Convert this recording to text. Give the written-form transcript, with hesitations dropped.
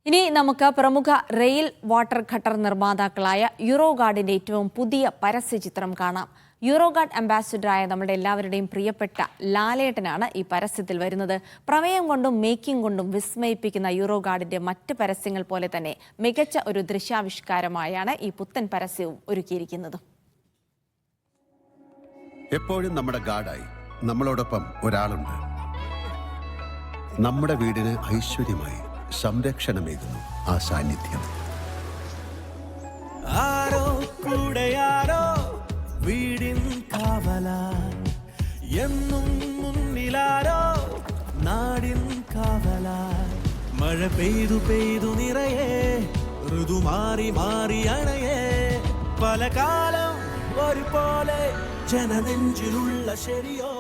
ഇനി നമുക്ക് പ്രമുഖ റെയിൽ വാട്ടർ ഖട്ടർ നിർമ്മാതാക്കളായ യൂറോഗാർഡിന്റെ ഏറ്റവും പുതിയ പരസ്യചിത്രം കാണാം. യൂറോഗാർഡ് അംബാസിഡറായ നമ്മുടെ എല്ലാവരുടെയും പ്രിയപ്പെട്ട ലാലേട്ടനാണ് ഈ പരസ്യത്തിൽ വരുന്നത്. പ്രമേയം കൊണ്ടും മേക്കിംഗ് കൊണ്ടും വിസ്മയിപ്പിക്കുന്ന യൂറോഗാർഡിന്റെ മറ്റ് പരസ്യങ്ങൾ പോലെ തന്നെ മികച്ച ഒരു ദൃശ്യാവിഷ്കാരമായാണ് ഈ പുത്തൻ പരസ്യവും ഒരുക്കിയിരിക്കുന്നത്. എപ്പോഴും നമ്മുടെ ഗാർഡായി നമ്മളോടൊപ്പം ഒരാളുണ്ട്. നമ്മുടെ വീടിന് ഐശ്വര്യമായി സംരക്ഷണമേകുന്നു ആ സാന്നിധ്യം. ആരോ കൂടെയാരോ വീടിൻ കാവലാൻ, എന്നും മുന്നിലാരോ നാടിൻ കാവലാൻ. മഴ പെയ്തു പെയ്തു നിറയെ, ഋതു മാറി മാറി അണയെ, പല കാലം ഒരുപോലെ ജനനെഞ്ചിലുള്ള ശരിയോ.